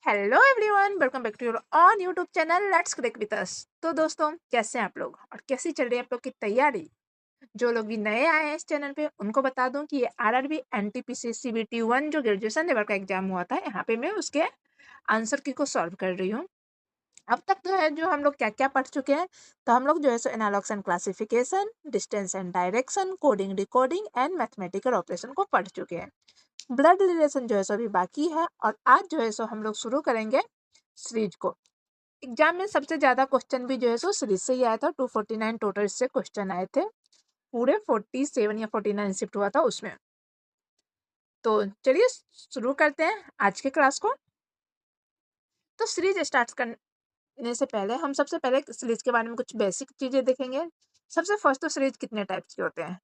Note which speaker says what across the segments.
Speaker 1: Hello everyone, welcome back to your own YouTube channel let's crick with us. तो दोस्तों, कैसे हैं आप लोग और कैसी चल रही है आप लोग की तैयारी? जो लोग भी नए आए हैं इस चैनल पे उनको बता दूं कि ये आरआरबी एनटीपीसी सीबीटी 1 जो ग्रेजुएशन लेवल का एग्जाम हुआ था, यहाँ पे मैं उसके आंसर की को सॉल्व कर रही हूँ। अब तक तो है जो हम लोग क्या क्या पढ़ चुके हैं। तो हम लोग जो है सो analogs and classification, distance and direction, coding decoding and mathematical operation को पढ़ चुके हैं। ब्लड रिलेशन जो है सो अभी बाकी है और आज जो है सो हम लोग शुरू करेंगे सीरीज को। एग्जाम में सबसे ज्यादा क्वेश्चन भी जो है सो सीरीज से ही आया था। 249 टोटल इससे क्वेश्चन आए थे, पूरे 47 या 49 शिफ्ट हुआ था उसमें। तो चलिए शुरू करते हैं आज के क्लास को। तो सीरीज स्टार्ट करने से पहले हम सबसे पहले सीरीज के बारे में कुछ बेसिक चीजें देखेंगे। सबसे फर्स्ट तो सीरीज कितने टाइप्स के होते हैं?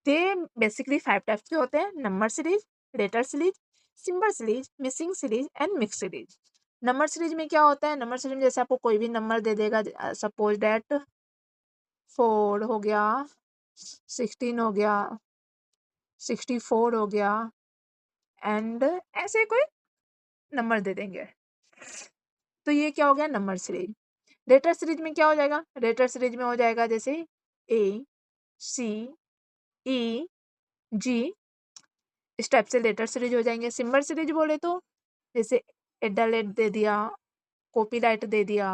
Speaker 1: ते बेसिकली 5 टाइप्स के होते हैं: number series, letter series, symbol series, missing series and mix series. Number series में क्या होता है? नंबर सीरीज में जैसे आपको कोई भी नंबर दे देगा, सपोज डेट 4 हो गया, 16 हो गया, 64 हो गया एंड ऐसे कोई नंबर दे देंगे, तो ये क्या हो गया? Number series. लेटर सीरीज में क्या हो जाएगा? लेटर सीरीज में हो जाएगा जैसे ए, सी, ई, जी, इस टाइप से लेटर सीरीज हो जाएंगे। सिंबल सीरीज बोले तो जैसे एडालेट दे दिया, कॉपीराइट दे दिया,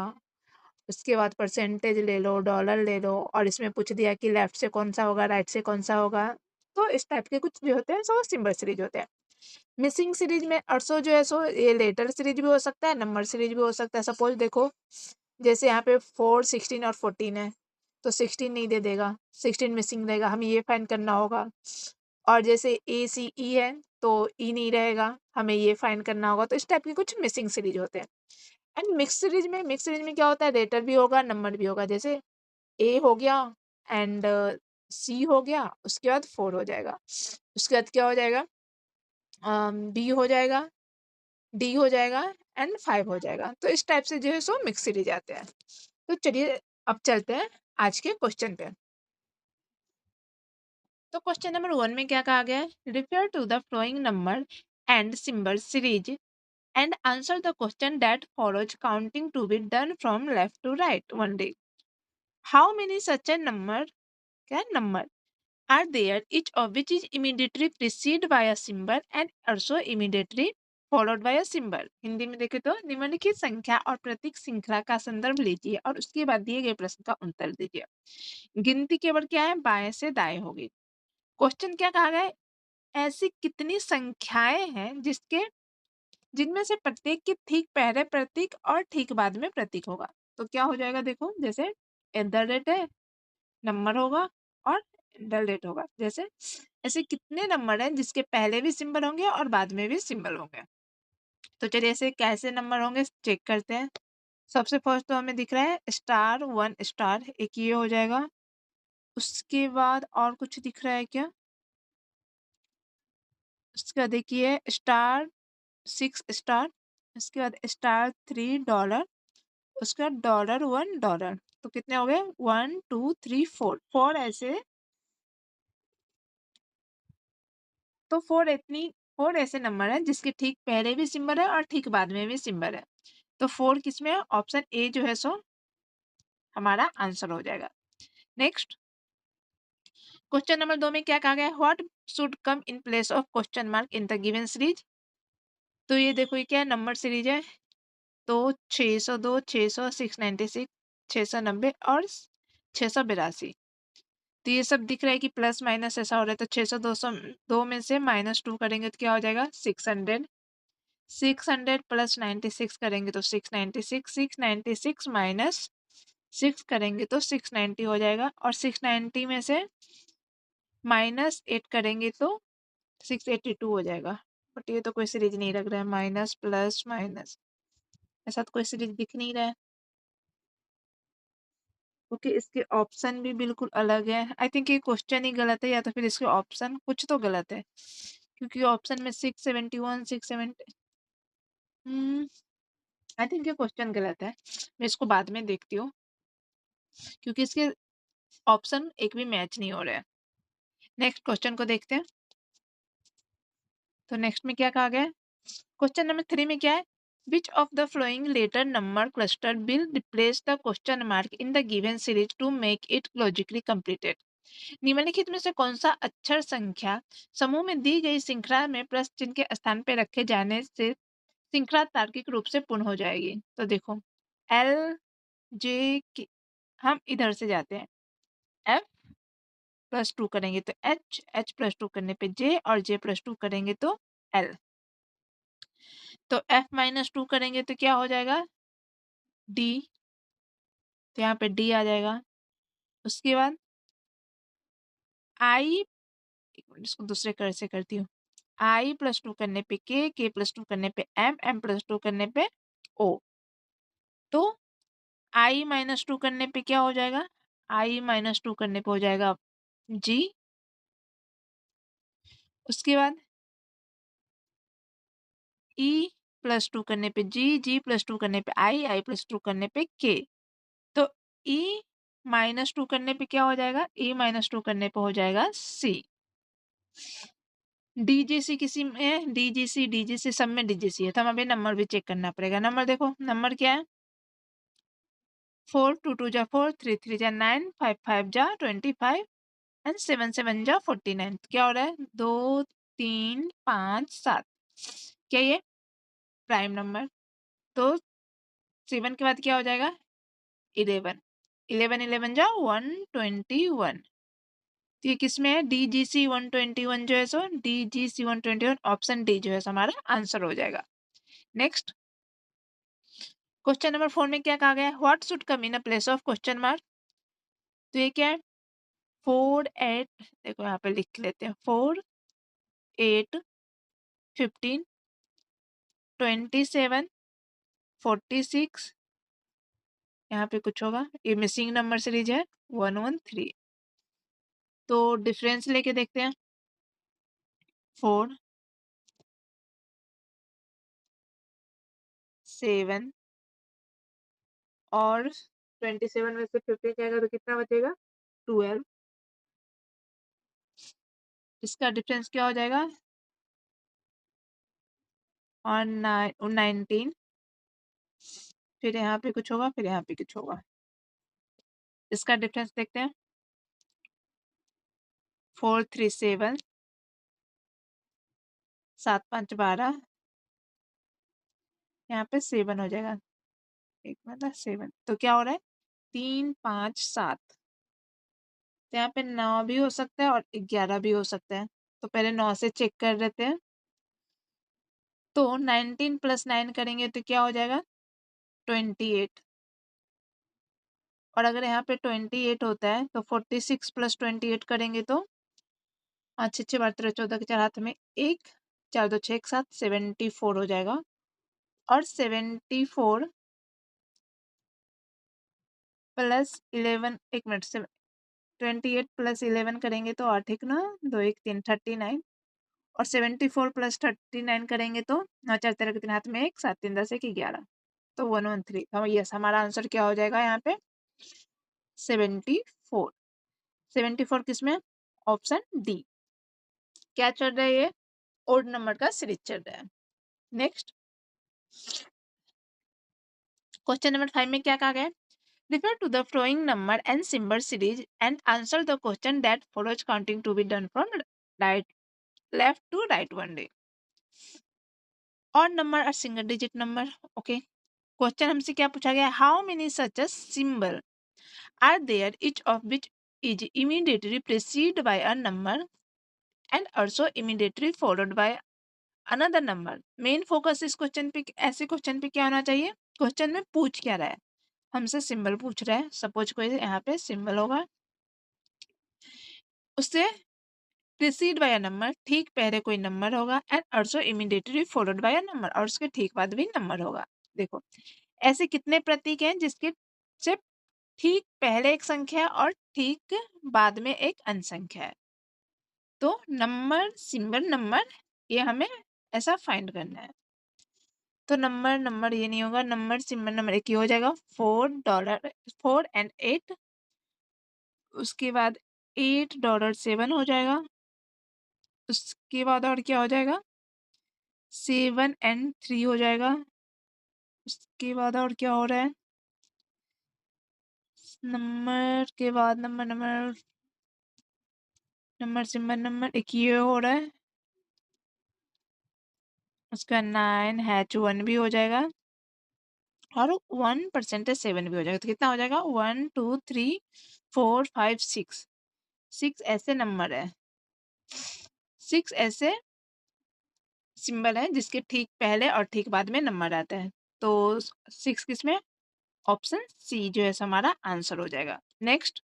Speaker 1: उसके बाद परसेंटेज ले लो, डॉलर ले लो और इसमें पूछ दिया कि लेफ्ट से कौन सा होगा, राइट से कौन सा होगा। तो इस टाइप के कुछ जो होते हैं सो सिंबल सीरीज होते हैं। मिसिंग सीरीज में अरसो जो है सो ये लेटर सीरीज भी हो सकता है, नंबर सीरीज भी हो सकता है। सपोज देखो, जैसे यहाँ पे 4, 16 और 14 है, तो 16 नहीं दे देगा, 16 मिसिंग रहेगा, हमें ये फाइंड करना होगा। और जैसे ए सी ई है तो ई नहीं रहेगा, हमें ये फाइंड करना होगा। तो इस टाइप के कुछ मिसिंग सीरीज होते हैं। एंड मिक्स सीरीज में क्या होता है? लेटर भी होगा, नंबर भी होगा। जैसे ए हो गया एंड सी हो गया, उसके बाद 4 हो जाएगा, उसके बाद क्या हो जाएगा? बी हो जाएगा, डी हो जाएगा एंड 5 हो जाएगा। तो इस टाइप से जो है सो मिक्स सीरीज आते हैं। तो चलिए अब चलते हैं आज के क्वेश्चन पे। तो क्वेश्चन नंबर 1 में क्या कहा गया है? Refer to the following number and symbol series and answer the question that follows, counting to be done from left to right only. How many such a number are there, each of which is immediately preceded by a symbol and also immediately followed by a symbol? Hindi में देखें तो निम्नलिखित संख्या और प्रतीक श्रृंखला का संदर्भ लीजिए और उसके बाद दिए गए प्रश्न का उत्तर दीजिए। गिनती केवल क्या है? बाएं से दाएं होगी। क्वेश्चन क्या कहा गया है? ऐसी कितनी संख्याएं हैं जिनमें से प्रत्येक के ठीक पहले प्रतीक और ठीक बाद में प्रतीक होगा। तो क्या हो जाएगा? देखो, जैसे एट द रेट है, नंबर होगा और एट द रेट होगा। जैसे ऐसे कितने नंबर हैं जिसके पहले भी सिंबल होंगे और बाद में भी सिंबल होंगे। तो चलिए ऐसे कैसे नंबर होंगे चेक करते हैं। सबसे फर्स्ट तो हमें दिख रहा है स्टार 1 स्टार, एक ये हो जाएगा। उसके बाद और कुछ दिख रहा है क्या? उसका देखिए स्टार 6 स्टार, उसके बाद स्टार 3 डॉलर, उसके बाद $1 डॉलर। तो कितने हो गए? 1 2 3 4 ऐसे। तो 4 ऐसे नंबर है जिसके ठीक पहले भी सिंबल है और ठीक बाद में भी सिंबल है। तो 4 किसमें है? ऑप्शन ए जो है सो हमारा आंसर हो जाएगा। नेक्स्ट क्वेश्चन नंबर 2 में क्या कहा गया है? What should come in place of question mark in the given series? तो ये देखो, ये क्या है? नंबर सीरीज है। तो 602, 600, 696, 690 और 682। तो ये सब दिख रहा है कि प्लस माइनस ऐसा हो रहा है। तो 600 202 में से -2 करेंगे तो क्या हो जाएगा? 600। 600 प्लस 96 करेंगे तो 696। 696 माइनस 6 करेंगे तो 690 हो जाएगा। और 690 में से -8 करेंगे तो 682 हो जाएगा। बट ये तो कोई सीरीज नहीं लग रहा है। माइनस प्लस माइनस, ऐसा तो कोई सीरीज दिख नहीं रहा है, क्योंकि इसके ऑप्शन भी बिल्कुल अलग है। आई थिंक ये क्वेश्चन ही गलत है या तो फिर इसके ऑप्शन कुछ तो गलत है, क्योंकि ऑप्शन में 671 670। आई थिंक ये क्वेश्चन गलत है। मैं इसको बाद में देखती हूँ, क्योंकि इसके ऑप्शन एक भी मैच नहीं हो रहा है। नेक्स्ट क्वेश्चन को देखते हैं। तो नेक्स्ट में क्या कहा गया है? क्वेश्चन नंबर 3 में क्या है? Which of the following letter number cluster will replace the question mark in the given series to make it logically completed? निम्नलिखित में से कौन सा अक्षर संख्या समूह में दी गई श्रृंखला में प्रश्न चिन्ह के स्थान पर रखे जाने से श्रृंखला तार्किक रूप से पूर्ण हो जाएगी? तो देखो एल जे के, हम इधर से जाते हैं, एफ प्लस 2 करेंगे तो एच, एच प्लस 2 करने पे जे और जे प्लस 2 करेंगे तो एल। तो एफ माइनस 2 करेंगे तो क्या हो जाएगा? डी। तो यहाँ पे डी आ जाएगा। उसके बाद आई, एक मिनट इसको दूसरे कर से करती हूँ, आई प्लस 2 करने पे के प्लस 2 करने पे एम, एम प्लस 2 करने पे ओ। तो आई माइनस 2 करने पे क्या हो जाएगा? आई माइनस 2 करने पे हो जाएगा जी। उसके बाद ई प्लस 2 करने पे जी, जी प्लस 2 करने पे आई, आई प्लस 2 करने पे के। तो ई माइनस 2 करने पे क्या हो जाएगा? ई माइनस 2 करने पे हो जाएगा सी। डीजीसी किसी में डीजीसी, डीजीसी सब में डीजीसी है, तो हमें नंबर भी चेक करना पड़ेगा। नंबर देखो, नंबर क्या है? 4 2 2 जा 4, 3 3 जा 9, 5 5 जा 25 एंड 7 7 जा 49। क्या हो रहा है? 2 3 5 7। क्या ये प्राइम नंबर? तो 7 के बाद क्या हो जाएगा? 11, 11 11 जा 121। तो ये किसमें है? DGC 121 जो है सो DGC 121 ऑप्शन डी जो है सो हमारा आंसर हो जाएगा। नेक्स्ट क्वेश्चन नंबर 4 में क्या कहा गया है? What should come in a place of question mark? तो ये क्या है? 4 8, देखो यहाँ पे लिख लेते हैं, 4 8 15 27 46। यहाँ पे कुछ होगा, ये मिसिंग नंबर सीरीज है 113। तो डिफरेंस लेके देखते हैं। 4 7 और 27 में से 15 जाएगा तो कितना बचेगा? 12। इसका डिफरेंस क्या हो जाएगा? और 19। फिर यहाँ पे कुछ होगा, फिर यहाँ पे कुछ होगा। इसका डिफरेंस देखते हैं। 4 3 7, 7 5 12, यहाँ पे 7 हो जाएगा। एक मतलब 7, तो क्या हो रहा है? 3 5 7। तो यहाँ पे 9 भी हो सकता है और 11 भी हो सकता है। तो पहले 9 से चेक कर लेते हैं। तो 19 प्लस 9 करेंगे तो क्या हो जाएगा? 28। और अगर यहाँ पे 28 होता है तो 46 प्लस 28 करेंगे तो 5 6 12 13 14 के 4 हाथ में 1 4 2 6 1 7 74 हो जाएगा। और 74 प्लस 11, एक मिनट से 28 प्लस 11 करेंगे तो 8 1 9 2 1 3 39। और 74 प्लस 39 करेंगे तो 9 4 13 के 3 हाथ में 1 7 3 10 1 11। तो 113। हम यस, हमारा आंसर क्या हो जाएगा यहाँ पे? 74। 74 किसमें? Option D. क्या चल रहा है? ये ओड नंबर का सीरीज चल रहा है। नेक्स्ट क्वेश्चन नंबर 5 में क्या कहा गया है? Refer to the following number and symbol series and answer the question that follows, counting to be done from right left to right only. Odd number or single digit number. Okay. Question हमसे क्या पूछा गया? How many such symbol are there each of which is immediately preceded by a number and also immediately followed by another number. Main focus इस question पे, ऐसे question पे क्या होना चाहिए? क्वेश्चन में पूछ क्या रहा है? हमसे सिंबल पूछ रहा है। सपोज कोई यहाँ पे सिंबल होगा, उससे प्रीसीड बाय अ नंबर, ठीक पहले कोई नंबर होगा, and also immediately followed by a number, और उसके ठीक बाद भी नंबर होगा। देखो ऐसे कितने प्रतीक हैं जिसके से ठीक पहले एक संख्या और ठीक बाद में एक अन्य संख्या है? तो नंबर सिंबल नंबर, ये हमें ऐसा फाइंड करना है। तो नंबर नंबर ये नहीं होगा, नंबर सिंबल नंबर एक ही हो जाएगा। $4, 4 and 8। उसके बाद $8 7 हो जाएगा। उसके बाद और क्या हो जाएगा? 7 and 3 हो जाएगा। उसके बाद और क्या हो रहा है, नंबर के बाद number number number symbol number, एक ये हो रहा है, उसका 9 हैच 1 भी हो जाएगा और 1% 7 भी हो जाएगा। तो कितना हो जाएगा, 1 2 3 4 5 6, 6 ऐसे नंबर है, 6 ऐसे सिंबल है जिसके ठीक पहले और ठीक बाद में नंबर आता है। तो 6 किसमें, ऑप्शन सी जो है हमारा आंसर हो जाएगा। नेक्स्ट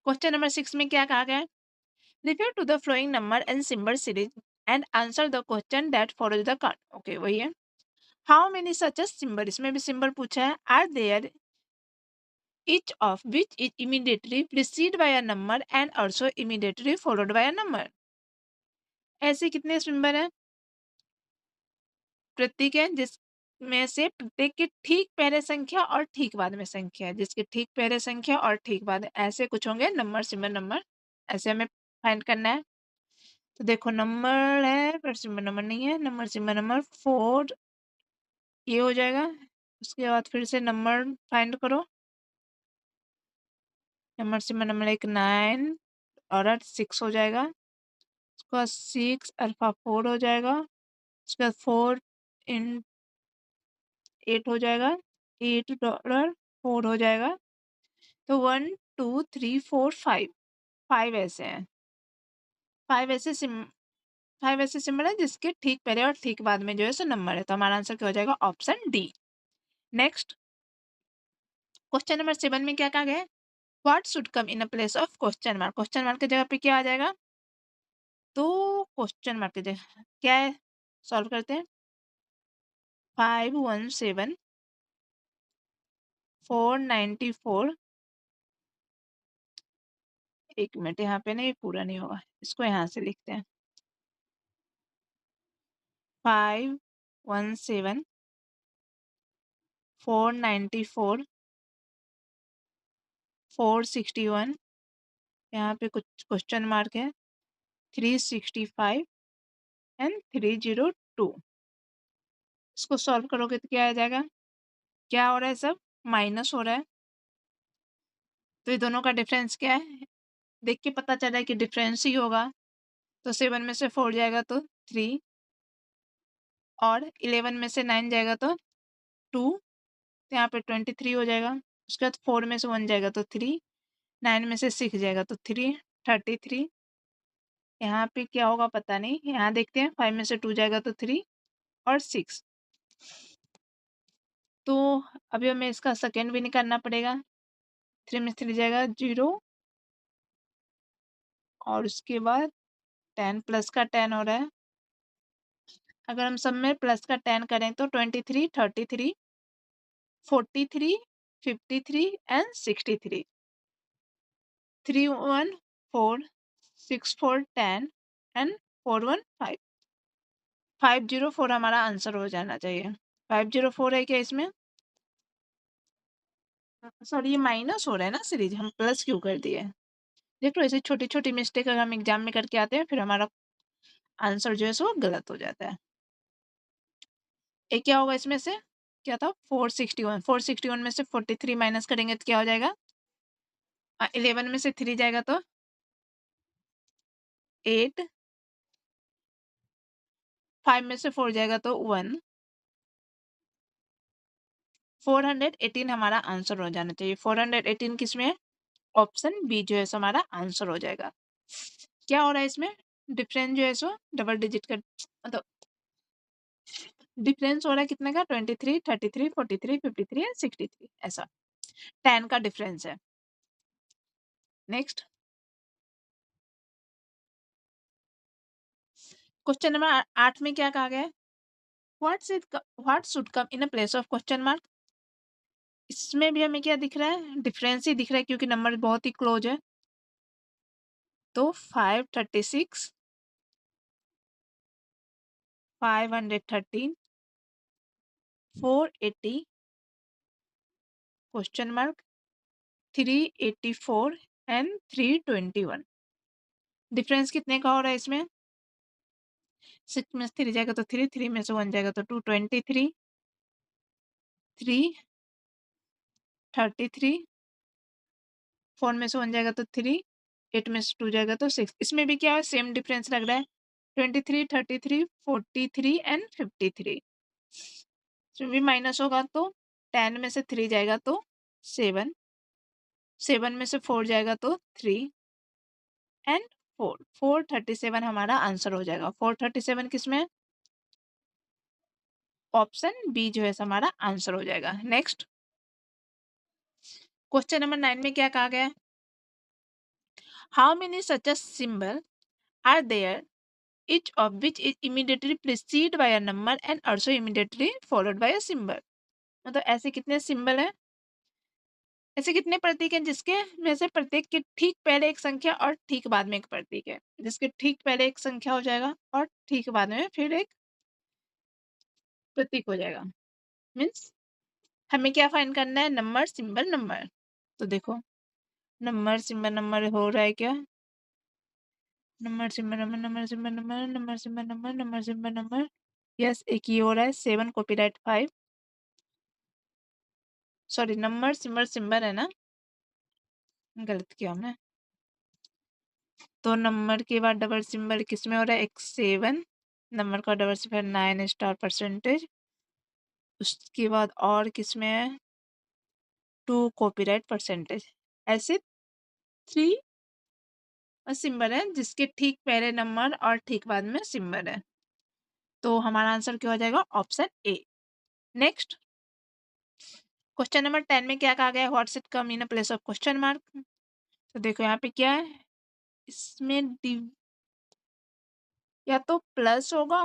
Speaker 1: क्वेश्चन नंबर 6 में क्या कहा गया है, refer to the following number and symbol series and answer the question that follows the card. Okay वही है, हाउ मेनी सच सिंबल, इसमें भी सिंबल पूछा है, are there each of which is immediately preceded by a number and also immediately followed by a number। ऐसे कितने symbol हैं, प्रतीक है जिसमें से प्रत्येक के ठीक पहले संख्या और ठीक बाद में संख्या है, जिसके ठीक पहले संख्या और ठीक बाद ऐसे कुछ होंगे नंबर सिंबल नंबर, ऐसे हमें फाइंड करना है। तो देखो नंबर है पर सिंबल नंबर नहीं है, नंबर सिंबल नंबर 4 ये हो जाएगा। उसके बाद फिर से नंबर फाइंड करो, नंबर सिंबल नंबर 9 और 6 हो जाएगा। उसके बाद 6 अल्फा 4 हो जाएगा। उसके बाद 4 इन 8 हो जाएगा, 8 डॉलर 4 हो जाएगा। तो 1 2 3 4 5, 5 ऐसे हैं, 5 ऐसे 5 ऐसे सिंबल है जिसके ठीक पहले और ठीक बाद में जो है सो नंबर है। तो हमारा आंसर क्या हो जाएगा, option D. Next question number 7 में क्या कहा गया है, what should come in a place of question mark, question mark की जगह पे क्या आ जाएगा, तो क्वेश्चन मार्क की जगह क्या है, सॉल्व करते हैं। 517 494, एक मिनट यहाँ पे ना ये पूरा नहीं होगा, इसको यहाँ से लिखते हैं। 517 494 461, यहाँ पे कुछ क्वेश्चन मार्क है, 365 एंड 302। इसको सॉल्व करोगे तो क्या आ जाएगा, क्या हो रहा है सब, माइनस हो रहा है। तो ये दोनों का डिफरेंस क्या है, देख के पता चल रहा है कि डिफरेंस ही होगा। तो 7 में से 4 जाएगा तो 3, और 11 में से 9 जाएगा तो 2, तो यहाँ पे 23 हो जाएगा। उसके बाद 4 में से 1 जाएगा तो 3, 9 में से 6 जाएगा तो 3, 33। यहाँ पे क्या होगा पता नहीं, यहाँ देखते हैं, 5 में से 2 जाएगा तो 3 और 6। तो अभी हमें इसका सेकेंड भी निकालना पड़ेगा। 3 में से 3 जाएगा 0, और उसके बाद 10 प्लस का 10 हो रहा है। अगर हम सब में प्लस का 10 करें तो 23, 33, 43, 53 एंड 63। 3 1 4 6 4 10 एंड 4 1 5, 504 हमारा आंसर हो जाना चाहिए। 504 है क्या इसमें, सॉरी ये माइनस हो रहा है ना सीरीज, हम प्लस क्यों कर दिए। देख लो ऐसी छोटी छोटी मिस्टेक अगर हम एग्जाम में करके आते हैं फिर हमारा आंसर जो है सो गलत हो जाता है। एक क्या होगा इसमें से, क्या था 461, 461 में से 43 माइनस करेंगे तो क्या हो जाएगा, 11 में से 3 जाएगा तो 8, 5 में से 4 जाएगा तो 1, 418 हमारा आंसर हो जाना चाहिए। 418 किसमें है, ऑप्शन बी जो है सो हमारा आंसर हो जाएगा। क्या हो रहा है इसमें, डिफरेंस जो है सो डबल डिजिट का, मतलब डिफरेंस हो रहा है कितने का, 23, 33, 43, 53 एंड 63, ऐसा 10 का डिफरेंस है। नेक्स्ट क्वेश्चन नंबर 8 में क्या कहा गया है, what should come in a place of question mark. इसमें भी हमें क्या दिख रहा है, डिफरेंस ही दिख रहा है क्योंकि नंबर बहुत ही क्लोज है। तो 536, 513, 480, क्वेश्चन मार्क 384 एंड 321। डिफरेंस कितने का हो रहा है इसमें, 6 में से 3 जाएगा तो 3, 3 में से 1 जाएगा तो 2, 23, 3, 33, 4 में से 1 जाएगा तो 3, 8 में से 2 जाएगा तो 6। इसमें भी क्या है, सेम डिफरेंस लग रहा है, 23, 33, 43 एंड 53। जो भी माइनस होगा तो 10 में से 3 जाएगा तो 7, 7 में से 4 जाएगा तो 3 एंड 4, 437 हमारा आंसर हो जाएगा। 437 किसमें है? ऑप्शन बी जो है हमारा आंसर हो जाएगा। नेक्स्ट क्वेश्चन नंबर 9 में क्या कहा गया है? How many such symbol are there each of which is immediately preceded by a number and also immediately followed by a symbol। मतलब ऐसे कितने सिंबल हैं, ऐसे कितने प्रतीक हैं जिसके में से प्रत्येक के ठीक पहले एक संख्या और ठीक बाद में एक प्रतीक है। जिसके ठीक पहले एक संख्या हो जाएगा और ठीक बाद में फिर एक प्रतीक हो जाएगा। मीन्स हमें क्या फाइंड करना है? Number symbol number. तो देखो नंबर सिंबल नंबर हो रहा है क्या? Number symbol number, number symbol number, number symbol number, number symbol number. Yes, एक ये हो रहा है 7 copyright 5। Sorry, number symbol symbol है ना, गलत किया हमने। तो नंबर के बाद डबल सिंबल किस में हो रहा है? एक 7, नंबर का डबल सिंबल 9 स्टार परसेंटेज, उसके बाद और किस में है? 2 कॉपीराइट परसेंटेज। ऐसे 3 सिंबल है जिसके ठीक पहले नंबर और ठीक बाद में सिंबल है। तो हमारा आंसर क्या हो जाएगा? Option A. Next question number 10 में क्या कहा गया है? What's it come in a place of question mark. तो देखो यहाँ पे क्या है, इसमें या तो प्लस होगा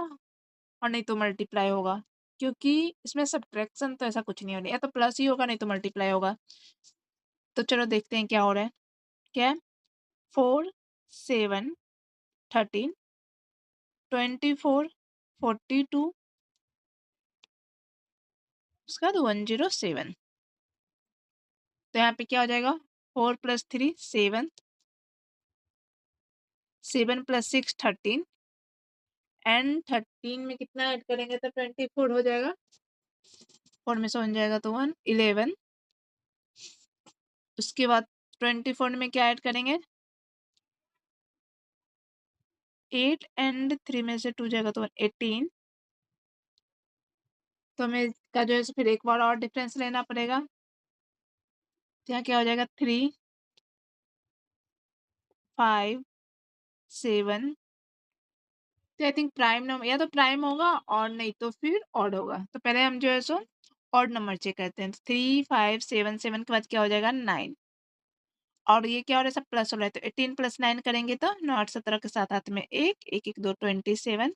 Speaker 1: और नहीं तो मल्टीप्लाई होगा, क्योंकि इसमें सब्ट्रैक्शन तो ऐसा कुछ नहीं होने, या तो प्लस ही होगा नहीं तो मल्टीप्लाई होगा। तो चलो देखते हैं क्या हो रहा है। क्या है? 4, 7, 13, 24, 42, उसके बाद 107। तो यहाँ पे क्या हो जाएगा? 4 + 3 7, 7 + 6 13 एंड 13 में कितना ऐड करेंगे तो 24 हो जाएगा। 4 में से 1 जाएगा तो 1, 11। उसके बाद 24 में क्या ऐड करेंगे? 8 एंड 3 में से 2 जाएगा तो 18। तो हमें इसका जो है फिर एक बार और डिफरेंस लेना पड़ेगा। तो यहाँ क्या हो जाएगा? 3, 5, 7। तो आई थिंक प्राइम नंबर, या तो प्राइम होगा और नहीं तो फिर ऑड होगा। तो पहले हम जो है सो ऑड नंबर चेक करते हैं। 3, 5, 7, 7 के बाद क्या हो जाएगा? 9। और ये क्या हो रहा है? सब प्लस हो रहा है, तो 18 + 9 करेंगे तो 9 8 17 के साथ हाथ में 1, 1 1 2 27।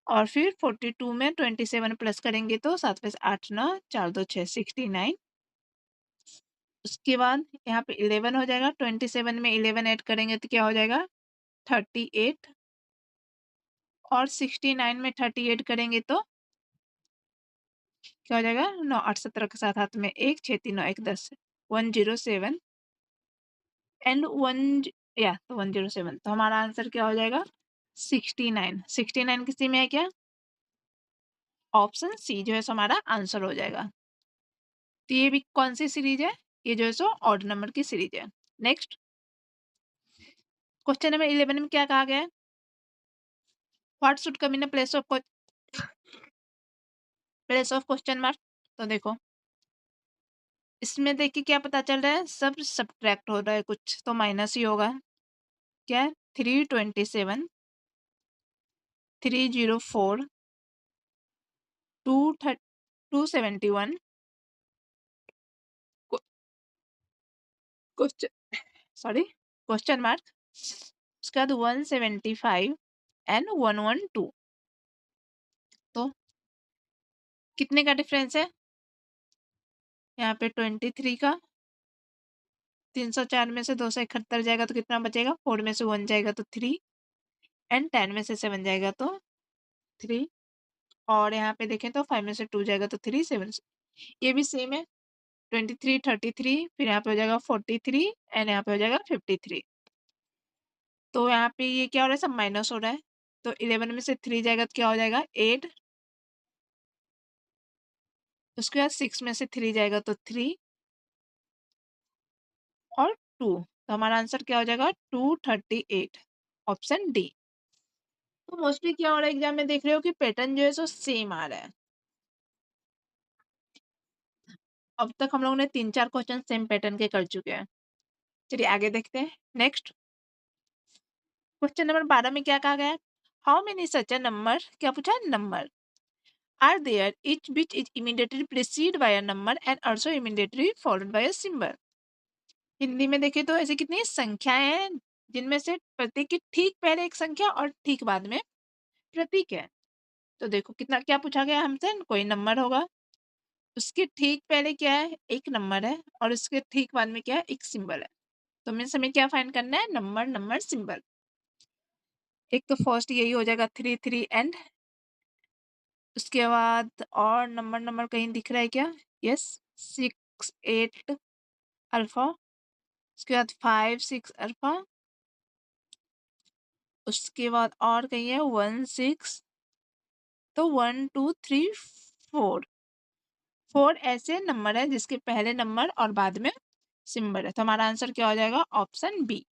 Speaker 1: और फिर 42 में 27 प्लस करेंगे तो 7 + 8 9, 4 2 6 69। उसके बाद यहाँ पे 11 हो जाएगा। 27 में 11 ऐड करेंगे तो क्या हो जाएगा? 38। और 69 में 38 करेंगे तो क्या हो जाएगा? 9 8 17 के साथ हाथ में 1, 6 3 9 1 10, 107 एंड 1, या तो 107। तो हमारा आंसर क्या हो जाएगा? 69। 69 किसी में है क्या? ऑप्शन सी जो है सो हमारा आंसर हो जाएगा। तो ये भी कौन सी सीरीज है? ये जो है सो ऑड नंबर की सीरीज है। नेक्स्ट क्वेश्चन नंबर 11 में क्या कहा गया है? What should come in place of question mark. तो देखो इसमें देखिए क्या पता चल रहा है, सब सब्ट्रैक्ट हो रहा है, कुछ तो माइनस ही होगा। क्या है? 327, 304, 271, क्वेश्चन सॉरी क्वेश्चन मार्क, उसके बाद 175 एंड 112। तो कितने का डिफरेंस है? यहाँ पे 23 का, 304 में से 271 जाएगा तो कितना बचेगा? 4 में से 1 जाएगा तो 3 एंड 10 में से 7 जाएगा तो 3। और यहाँ पे देखें तो 5 में से 2 जाएगा तो 3, 7। ये भी सेम है, 23 33, फिर यहाँ पे हो जाएगा 43 एंड यहाँ पे हो जाएगा 53। तो यहाँ पे ये क्या हो रहा है? सब माइनस हो रहा है। तो 11 में से 3 जाएगा तो क्या हो जाएगा? 8 उसके बाद 6 में से 3 जाएगा तो 3 और 2, तो हमारा आंसर क्या हो जाएगा 238, ऑप्शन डी। तो मोस्टली क्या हो रहा है एग्जाम में, देख रहे हो कि पैटर्न जो है सो सेम आ रहा है। अब तक हम लोगों ने 3-4 क्वेश्चन सेम पैटर्न के कर चुके हैं। चलिए आगे देखते हैं। नेक्स्ट क्वेश्चन नंबर 12 में क्या कहा गया है, हाउ मेनी सच नंबर, क्या पूछा है, number are there each which is immediately preceded by a number and also immediately followed by a symbol। Hindi में देखें तो ऐसी कितनी संख्याएं हैं जिनमें से प्रत्येक के ठीक पहले एक संख्या और ठीक बाद में प्रतीक है। तो देखो कितना क्या पूछा गया हमसे, कोई नंबर होगा, उसके ठीक पहले क्या है, एक नंबर है, और उसके ठीक बाद में क्या है, एक सिंबल है। तो मीन्स हमें क्या फाइंड करना है, नंबर नंबर सिंबल। एक तो फर्स्ट यही हो जाएगा 3 3 एंड, उसके बाद और नंबर नंबर कहीं दिख रहा है क्या, यस 6 8 अल्फा, उसके बाद 5 6 अल्फा, उसके बाद और कहीं है 1 6, तो 1 2 3 4, 4 ऐसे नंबर है जिसके पहले नंबर और बाद में सिंबल है। तो हमारा आंसर क्या हो जाएगा, option B.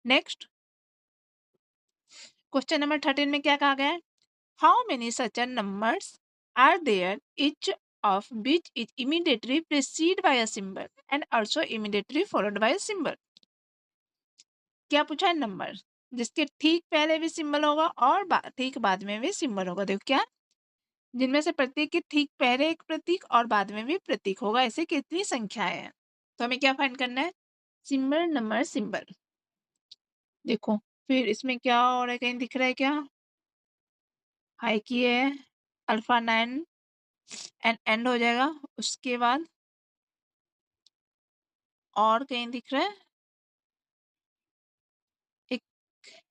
Speaker 1: Next question number 13 में क्या कहा गया है, how many such numbers are there each of which is immediately preceded by a symbol and also immediately followed by a symbol। क्या पूछा है, नंबर जिसके ठीक पहले भी सिंबल होगा और ठीक बाद में भी सिंबल होगा। देखो क्या, जिनमें से प्रत्येक के ठीक पहले एक प्रतीक और बाद में भी प्रतीक होगा, ऐसे कितनी संख्याएं हैं। तो हमें क्या फाइंड करना है, सिंबल नंबर सिंबल। देखो फिर इसमें क्या हो रहा है, कहीं दिख रहा है क्या, हाई की है अल्फा 9 एंड हो जाएगा, उसके बाद और कहीं दिख रहा है एक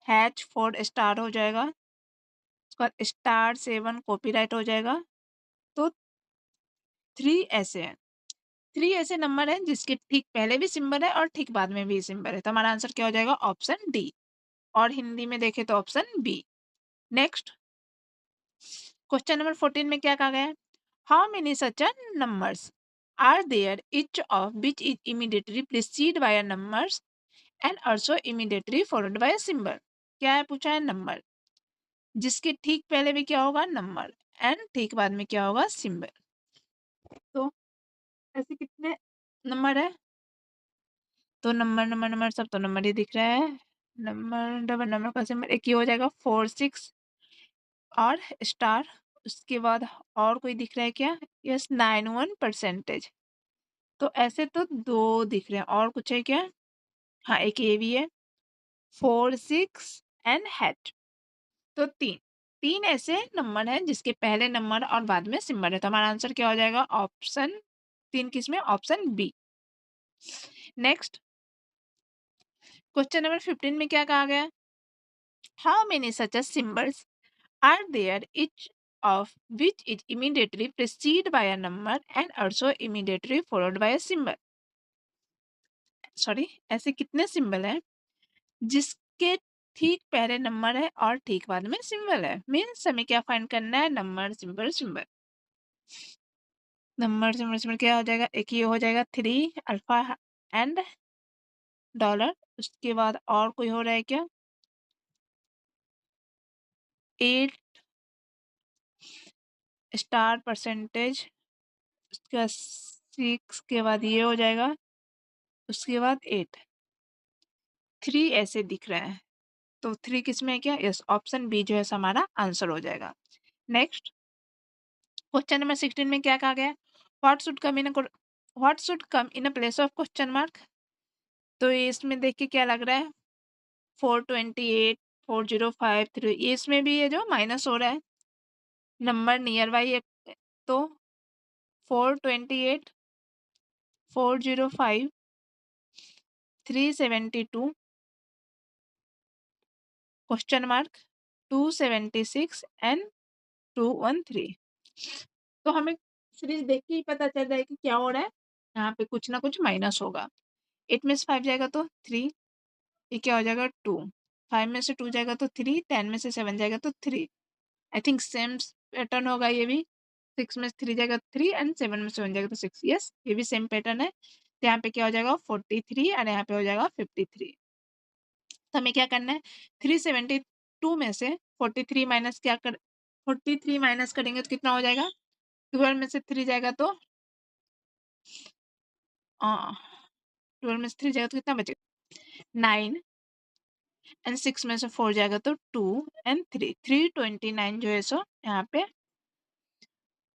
Speaker 1: हैच 4 स्टार हो जाएगा, उसके बाद स्टार 7 कॉपीराइट हो जाएगा। तो 3 ऐसे हैं, 3 ऐसे नंबर हैं जिसके ठीक पहले भी सिंबल है और ठीक बाद में भी सिंबल है। तो हमारा आंसर क्या हो जाएगा, ऑप्शन डी। और हिंदी में देखें तो option B. Next question number 14 में क्या कहा गया है, how many such numbers are there each of which is immediately preceded by a numbers and also immediately followed by a symbol। क्या है पूछा है, नंबर जिसके ठीक पहले भी क्या होगा, नंबर, एंड ठीक बाद में क्या होगा, सिंबल। तो ऐसे कितने नंबर है, तो नंबर नंबर नंबर सब तो नंबर ही दिख रहा है। नंबर डबल नंबर का सिंबल एक ही हो जाएगा 4 6 और स्टार, उसके बाद और कोई दिख रहा है क्या, यस 9 1 परसेंटेज। तो ऐसे तो 2 दिख रहे हैं, और कुछ है क्या, हाँ एक ये भी है 4 6 एंड हैट। तो 3 3 ऐसे नंबर हैं जिसके पहले नंबर और बाद में सिंबल है। तो हमारा आंसर क्या हो जाएगा, ऑप्शन 3 किसमें, option B. Next question number 15 में क्या कहा गया, how many such symbols are there each of which is immediately preceded by a number and also immediately followed by a symbol। Sorry, ऐसे कितने सिंबल हैं जिसके ठीक पहले नंबर है और ठीक बाद में सिंबल है। मीन्स हमें क्या फाइंड करना है, number symbol symbol. Number symbol symbol क्या हो जाएगा, एक ही हो जाएगा 3 अल्फा एंड डॉलर, उसके बाद और कोई हो रहा है क्या, 8 स्टार परसेंटेज, उसके बाद 6 के बाद ये हो जाएगा, उसके बाद 8 3 ऐसे दिख रहे हैं। तो 3 किसमें है क्या, यस ऑप्शन बी जो है हमारा आंसर हो जाएगा। नेक्स्ट क्वेश्चन नंबर 16 में क्या कहा गया है, what should come in a place of question mark. तो ये इसमें देख के क्या लग रहा है, 428 4053, ये इसमें भी ये जो माइनस हो रहा है नंबर नियर बाई, तो 428 405 372 क्वेश्चन मार्क 276 एंड 213। तो हमें सीरीज देख के ही पता चल रहा है कि क्या हो रहा है, यहाँ पे कुछ ना कुछ माइनस होगा। 8 में से 5 जाएगा तो 3, ये क्या हो जाएगा 2, 5 में से 2 जाएगा तो 3, 10 में से 7 जाएगा तो 3। आई थिंक सेम पैटर्न होगा ये भी। 6 में 3 जाएगा 3 एंड 7 में 7 जाएगा तो 6। यस, ये भी सेम पैटर्न है। तो यहाँ पे क्या हो जाएगा 43 और यहाँ पे हो जाएगा 53। तो हमें क्या करना है 372 में से 43 माइनस क्या कर 43 माइनस करेंगे तो कितना हो जाएगा 12 में से 3 जाएगा तो 12 में से 3 जाएगा तो कितना बचेगा 9 एंड 6 में से 4 जाएगा तो 2 एंड 3 329 जो है सो यहाँ पे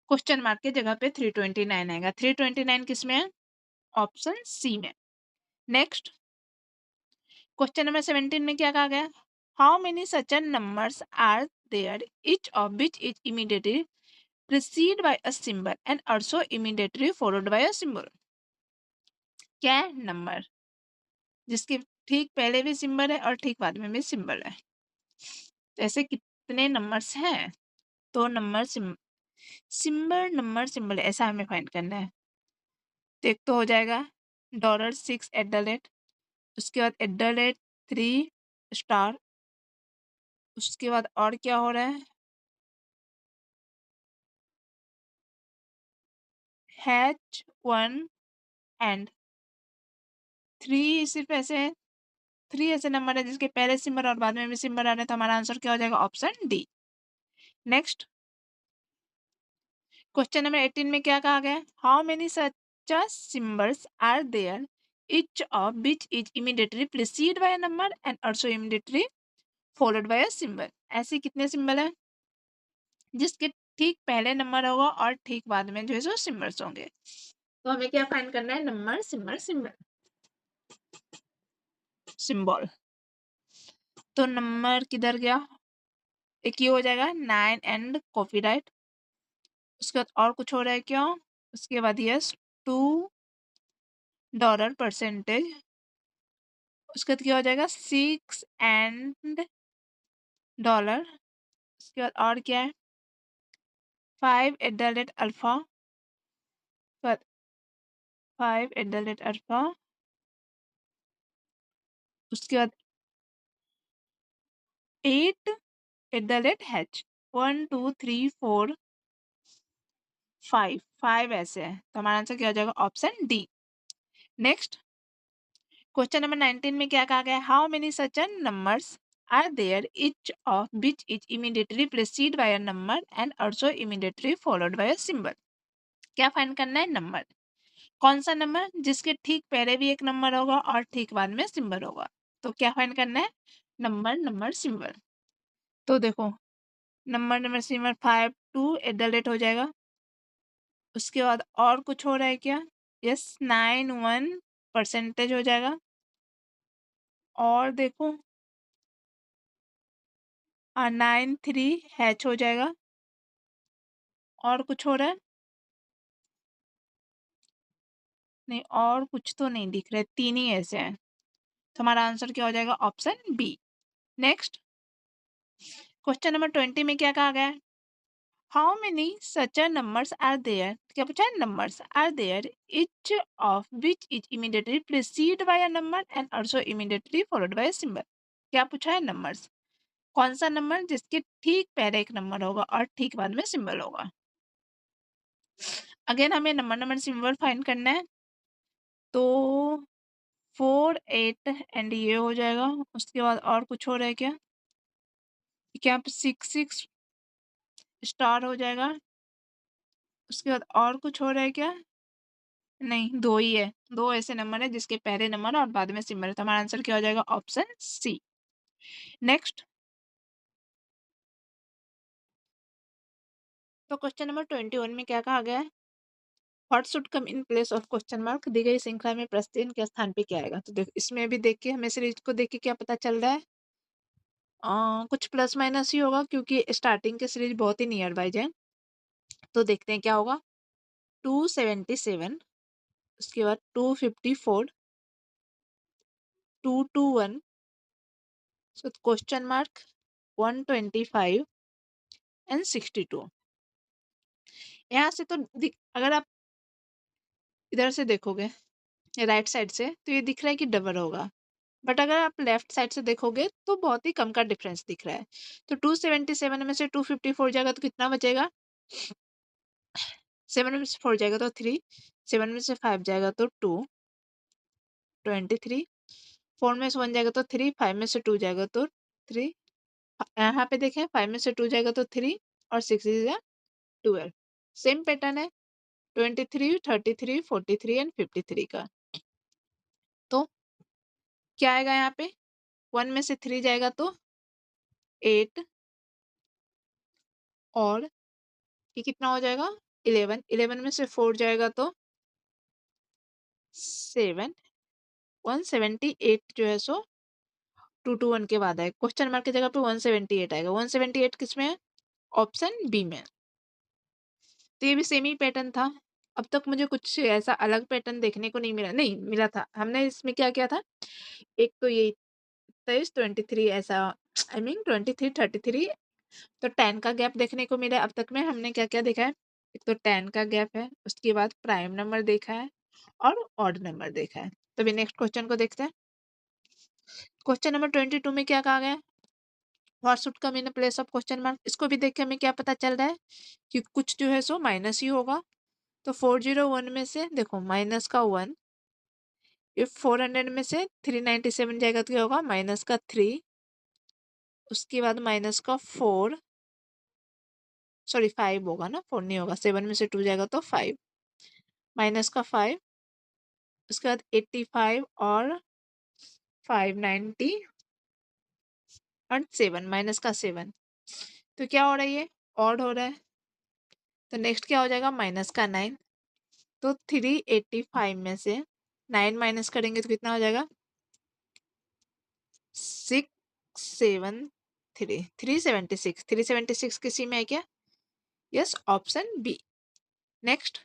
Speaker 1: क्वेश्चन मार्क की जगह पे 329 आएगा। 329 किस में है ऑप्शन सी में। नेक्स्ट क्वेश्चन नंबर 17 में क्या कहा गया how many such numbers are there each of which is immediately preceded by a symbol and also immediately followed by a symbol। क्या है नंबर जिसके ठीक पहले भी सिंबल है और ठीक बाद में भी सिंबल है। तो ऐसे कितने नंबर्स हैं तो नंबर सिंबल नंबर सिंबल ऐसा हमें फाइंड करना है। तो एक तो हो जाएगा $6 उसके बाद $3 उसके बाद और क्या हो रहा है H1 एंड 3 सिर्फ ऐसे 3 ऐसे नंबर है जिसके पहले सिंबल और बाद में भी सिंबल आ रहे हैं तो हमारा आंसर क्या हो जाएगा option D. Next question number 18 में क्या कहा गया how many such symbols are there each of which is immediately preceded by a number and also immediately followed by a symbol। ऐसे कितने सिंबल हैं जिसके ठीक पहले नंबर होगा और ठीक बाद में जो है सो सिंबल्स होंगे। तो हमें क्या फाइंड करना है नंबर सिंबल सिंबल सिंबल। तो नंबर किधर गया एक ये हो जाएगा 9 एंड कॉपीराइट उसके बाद और कुछ हो रहा है क्या उसके बाद यस $2 उसके बाद क्या हो जाएगा 6 एंड डॉलर उसके बाद और क्या है 5 @ अल्फा 5 @ अल्फा उसके बाद 8 @ h 1 2 3 4 5 5 ऐसे है तो हमारा आंसर क्या हो जाएगा option D. Next question number 19 में क्या कहा गया how many such numbers are there each of which is immediately preceded by a number and also immediately followed by a symbol। क्या फाइंड करना है नंबर कौन सा नंबर जिसके ठीक पहले भी एक नंबर होगा और ठीक बाद में सिंबल होगा। तो क्या फाइंड करना है नंबर नंबर सिंबल। तो देखो नंबर नंबर सिंबल 5 2 @ हो जाएगा उसके बाद और कुछ हो रहा है क्या यस 9 1 परसेंटेज हो जाएगा और देखो 9 3 हैच हो जाएगा और कुछ हो रहा है नहीं और कुछ तो नहीं दिख रहा है 3 ही ऐसे हैं तो हमारा आंसर क्या हो जाएगा option B. Next question number 20 में क्या कहा गया है how many such numbers are there क्या पूछा है numbers are there each of which is immediately preceded by a number and also immediately followed by a symbol। क्या पूछा है नंबर्स कौन सा नंबर जिसके ठीक पहले एक नंबर होगा और ठीक बाद में सिंबल होगा। अगेन हमें नंबर नंबर सिंबल फाइंड करना है तो 4 8 एंड ये हो जाएगा उसके बाद और कुछ हो रहा है क्या क्या 6 6 स्टार हो जाएगा उसके बाद और कुछ हो रहा है क्या नहीं 2 ही है 2 ऐसे नंबर है जिसके पहले नंबर और बाद में सिंबल है तो हमारा आंसर क्या हो जाएगा ऑप्शन सी। नेक्स्ट तो क्वेश्चन नंबर 21 में क्या कहा गया है what should come in place of question mark दी गई श्रृंखला में प्रश्न के स्थान पे क्या आएगा। तो देखो इसमें भी देख के हमें सीरीज को देख के क्या पता चल रहा है कुछ प्लस माइनस ही होगा क्योंकि स्टार्टिंग के सीरीज बहुत ही नियर बाइज है। तो देखते हैं क्या होगा 277 उसके बाद 254 221 सो क्वेश्चन मार्क 125 एंड 62। यहाँ से तो अगर आप इधर से देखोगे राइट साइड से तो ये दिख रहा है कि डबल होगा बट अगर आप लेफ्ट साइड से देखोगे तो बहुत ही कम का डिफरेंस दिख रहा है। तो 277 में से 254 जाएगा तो कितना बचेगा 7 में से 4 जाएगा तो 3, 7 में से 5 जाएगा तो 2, 23, 4 में से 1 जाएगा तो 3, 5 में से 2 जाएगा तो 3, यहाँ पे देखें 5 में से 2 जाएगा तो 3 और 6 इज 12। सेम पैटर्न है 23, 33, 43 एंड 53 का। तो क्या आएगा यहाँ पे, 1 में से 3 जाएगा तो 8 और ये कितना हो जाएगा 11, 11 में से 4 जाएगा तो 7, 178 जो है सो 221 के बाद आएगा। क्वेश्चन मार्क की जगह पे 178 आएगा। 178 किस में है, ऑप्शन बी में। तो ये भी सेम ही पैटर्न था। अब तक मुझे कुछ ऐसा अलग पैटर्न देखने को नहीं मिला, नहीं मिला था। हमने इसमें क्या किया था, एक तो ये 23, 23 ऐसा, आई मीन 23, 33, तो 10 का गैप देखने को मिला। अब तक में हमने क्या क्या देखा है, एक तो 10 का गैप है, उसके बाद प्राइम नंबर देखा है और ऑड नंबर देखा है। तो अभी नेक्स्ट क्वेश्चन को देखते हैं। क्वेश्चन नंबर 22 में क्या कहा गया, what should come in place of question mark. इसको भी देख के हमें क्या पता चल रहा है कि कुछ जो है सो माइनस ही होगा। तो 401 में से देखो माइनस का 1, ये 400 में से 397 जाएगा तो क्या होगा, माइनस का 3, उसके बाद माइनस का 4, सॉरी 5 होगा ना, 4 नहीं होगा, 7 में से 2 जाएगा तो 5, माइनस का 5, उसके बाद 85 और 590 और 7, माइनस का 7। तो क्या हो रहा है, ये ऑड हो रहा है। तो नेक्स्ट क्या हो जाएगा, माइनस का 9। तो 385 में से 9 माइनस करेंगे तो कितना हो जाएगा, 673, 376, 376 किसी में है क्या, yes, option B. Next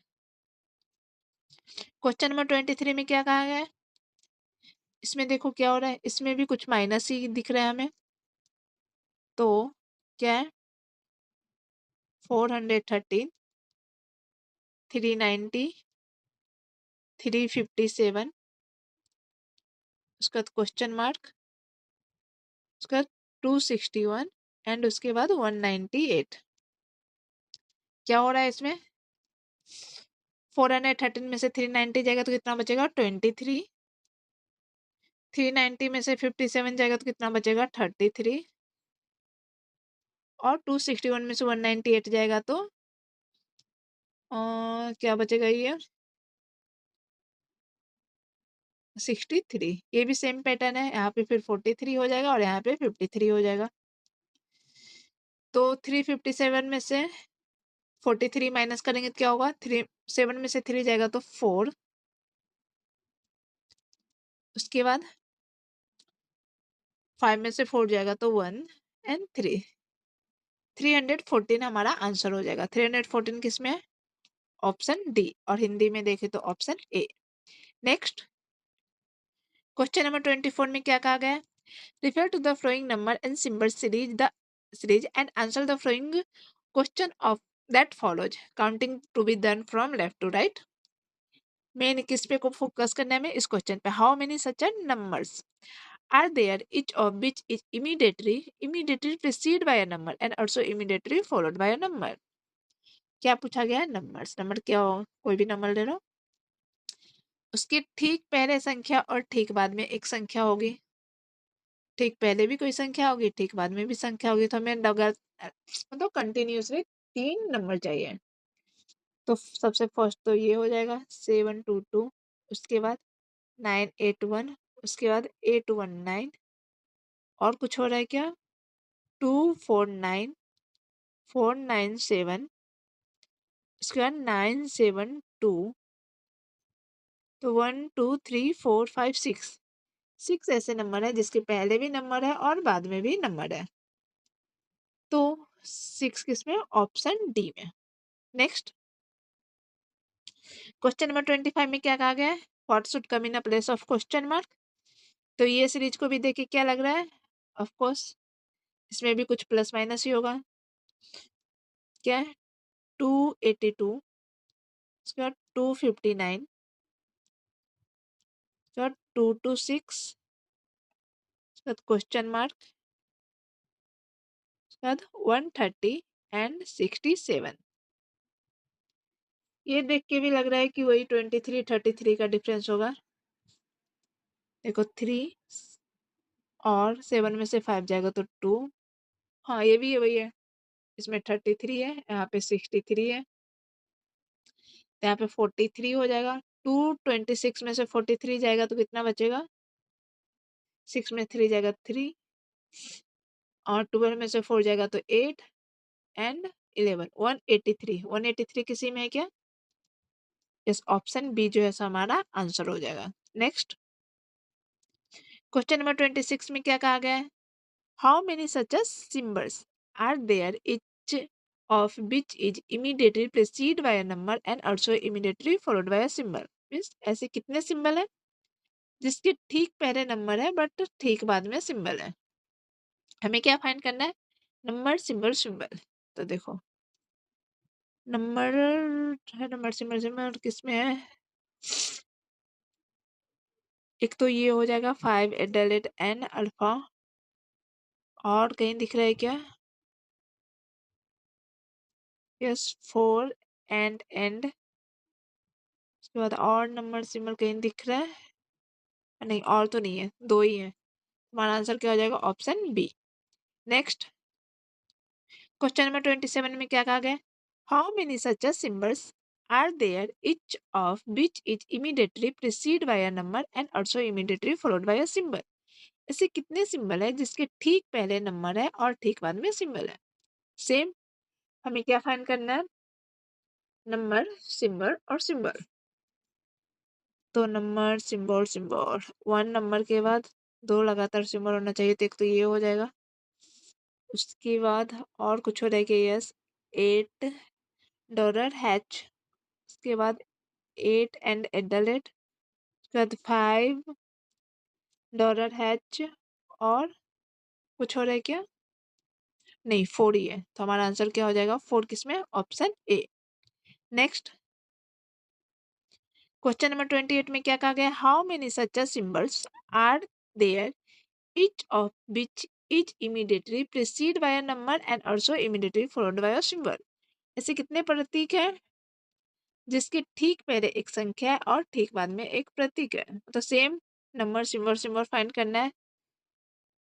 Speaker 1: question number 23 में क्या कहा गया है, इसमें देखो क्या हो रहा है, इसमें भी कुछ माइनस ही दिख रहा है हमें। तो क्या है, 413, 390, 357, उसके बाद क्वेश्चन मार्क, उसके बाद 261 एंड उसके बाद 198। क्या हो रहा है इसमें, 413 में से 390 जाएगा तो कितना बचेगा, 23, 390 में से 57 जाएगा तो कितना बचेगा, 33, और 261 में से 198 जाएगा तो क्या बचेगा, ये 63। ये भी सेम पैटर्न है, यहाँ पे फिर 43 हो जाएगा और यहाँ पे 53 हो जाएगा। तो 357 में से 43 माइनस करेंगे तो क्या होगा, 7 में से 3 जाएगा तो 4, उसके बाद 5 में से 4 जाएगा तो 1 एंड 3, 314 हमारा आंसर हो जाएगा। 314 किस में है, ऑप्शन डी, और हिंदी में देखे तो option A. Next question number 24 में क्या कहा गया है, refer to the following number and symbol series and answer the following question of that follows, counting to be done from left to right। Main किस पे को फोकस करना है हमें, इस क्वेश्चन पे, how many such numbers are there each of which is immediately preceded by a number and also immediately followed by a number। क्या पूछा गया है, नंबर्स, नंबर क्या हो, कोई भी नंबर ले लो, उसके ठीक पहले संख्या और ठीक बाद में एक संख्या होगी, ठीक पहले भी कोई संख्या होगी, ठीक बाद में भी संख्या होगी। तो हमें मतलब कंटिन्यूसली 3 नंबर चाहिए। तो सबसे फर्स्ट तो ये हो जाएगा 722, उसके बाद 981, उसके बाद 819, और कुछ हो रहा है क्या, 249, 497, उसके बाद 972, तो 1 2 3 4 5 6, 6 ऐसे नंबर है जिसके पहले भी नंबर है और बाद में भी नंबर है। तो 6 किसमें, ऑप्शन डी में। नेक्स्ट क्वेश्चन नंबर 25 में क्या कहा गया है, what should come in a place of question mark. तो ये सीरीज को भी देख के क्या लग रहा है, ऑफ कोर्स इसमें भी कुछ प्लस माइनस ही होगा। क्या है, 282, उसके बाद 259, उसके बाद 226, उसके बाद क्वेश्चन मार्क, उसके बाद 130 एंड 67। ये देख के भी लग रहा है कि वही 23 33 का डिफरेंस होगा। देखो 3 और 7 में से 5 जाएगा तो 2। हाँ ये भी वही है, इसमें 33 है, यहाँ पे 63 है, यहाँ पे 43 हो जाएगा। 226 में से 43 जाएगा तो कितना बचेगा, 6 में 3 जाएगा 3, और 12 में से 4 जाएगा तो 8 एंड 11, 183। 183 किसी में है क्या? इस ऑप्शन बी जो है सो हमारा आंसर हो जाएगा। नेक्स्ट क्वेश्चन नंबर 26 में क्या कहा गया है? How many such symbols are there each of which is immediately preceded by a number and also immediately followed by a symbol। Means ऐसे कितने सिंबल है जिसके ठीक पहले नंबर है बट ठीक बाद में सिंबल है। हमें क्या फाइंड करना है? Number symbol symbol. तो देखो नंबर है, नंबर सिंबल सिंबल किस में है? एक तो ये हो जाएगा 5 एडेलेट एन अल्फा, और कहीं दिख रहा है क्या? यस 4 एंड उसके बाद और नंबर सिंबल कहीं दिख रहा है? नहीं और तो नहीं है, दो ही है। हमारा आंसर क्या हो जाएगा? Option B. Next question number 27 में क्या कहा गया? How many such symbols are there each of which is immediately preceded by a number and also immediately followed by a symbol. ऐसे कितने सिंबल है जिसके ठीक पहले नंबर है और ठीक बाद में सिंबल है? सेम हमें क्या फाइंड करना है? नंबर सिंबल और सिंबल। तो नंबर सिंबल सिंबल, 1 नंबर के बाद 2 लगातार सिंबल होना चाहिए, तो एक तो ये हो जाएगा। उसके बाद और कुछ हो रहेगा? यस 8 डॉलर हैच, उसके बाद 8 एंड एडलेट, उसके बाद 5 डॉलर हैच, और कुछ हो रहा है क्या? नहीं 4 ही है, तो हमारा आंसर क्या हो जाएगा? 4 किसमें? Option A. Next question number 28 में क्या कहा गया? How many such symbols are there each of which is immediately preceded by a number and also immediately followed by a symbol। ऐसे कितने प्रतीक हैं जिसके ठीक पहले एक संख्या है और ठीक बाद में एक प्रतीक है? तो same number symbol symbol find करना है।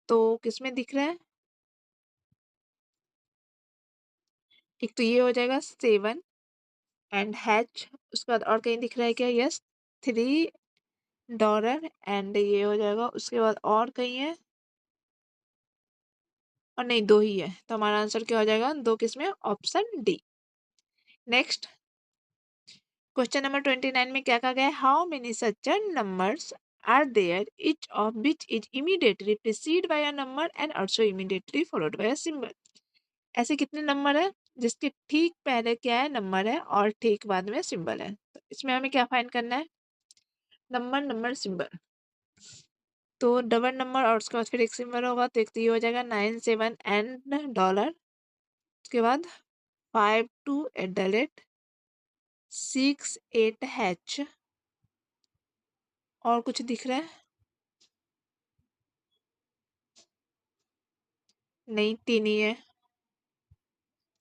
Speaker 1: तो किसमें दिख रहा है? एक तो ये हो जाएगा 7 एंड हैच, उसके बाद और कहीं दिख रहा है क्या? यस 3 डॉलर एंड ये हो जाएगा, उसके बाद और कहीं है? और नहीं 2 ही है, तो हमारा आंसर क्या हो जाएगा? 2 किसमें? Option D. Next question number 29 में क्या कहा गया है? How many such numbers are there each of which is immediately preceded by a number and also immediately followed by a symbol। ऐसे कितने नंबर है जिसके ठीक पहले क्या है? नंबर है और ठीक बाद में सिंबल है। तो इसमें हमें क्या फाइंड करना है? Number number symbol. तो डबल नंबर और उसके बाद फिर एक सिंबल होगा, तो एक तो ये हो जाएगा 9 7 एंड डॉलर, उसके बाद 5 2 एडलेट, 6 8 हैच, और कुछ दिख रहा है? नहीं 3 ही है,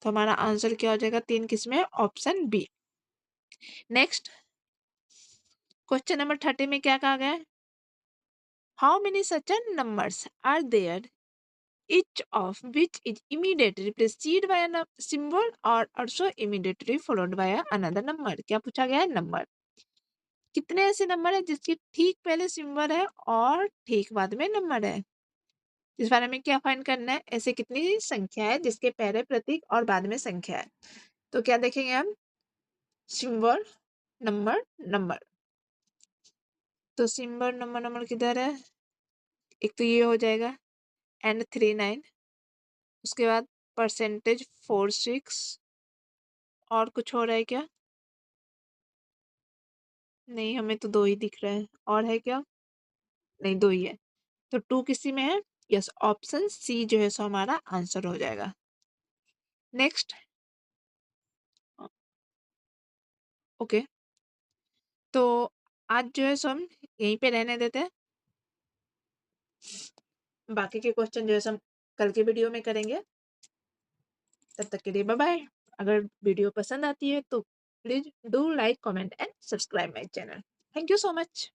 Speaker 1: तो हमारा आंसर क्या हो जाएगा? 3 किसमें? Option B. Next question number 30 में क्या कहा गया है? How many such numbers are there each of which is immediately preceded by a symbol or also immediately followed by another number। क्या पूछा गया है? नंबर कितने ऐसे नंबर है जिसके ठीक पहले सिंबल है और ठीक बाद में नंबर है? इस बारे में क्या फाइंड करना है? ऐसे कितनी संख्या है जिसके पहले प्रतीक और बाद में संख्या है? तो क्या देखेंगे हम? Symbol number number. तो सिंबल नंबर नंबर किधर है? एक तो ये हो जाएगा एंड 39, उसके बाद परसेंटेज 46, और कुछ हो रहा है क्या? नहीं हमें तो 2 ही दिख रहा है, और है क्या? नहीं 2 ही है, तो 2 किसी में है? यस ऑप्शन सी जो है सो हमारा आंसर हो जाएगा। नेक्स्ट ओके, तो आज जो है सो हम यहीं पे रहने देते हैं, बाकी के क्वेश्चन जो है सो हम कल के वीडियो में करेंगे। तब तक के लिए बाय बाय। अगर वीडियो पसंद आती है तो Please do like, comment and subscribe my channel. Thank you so much.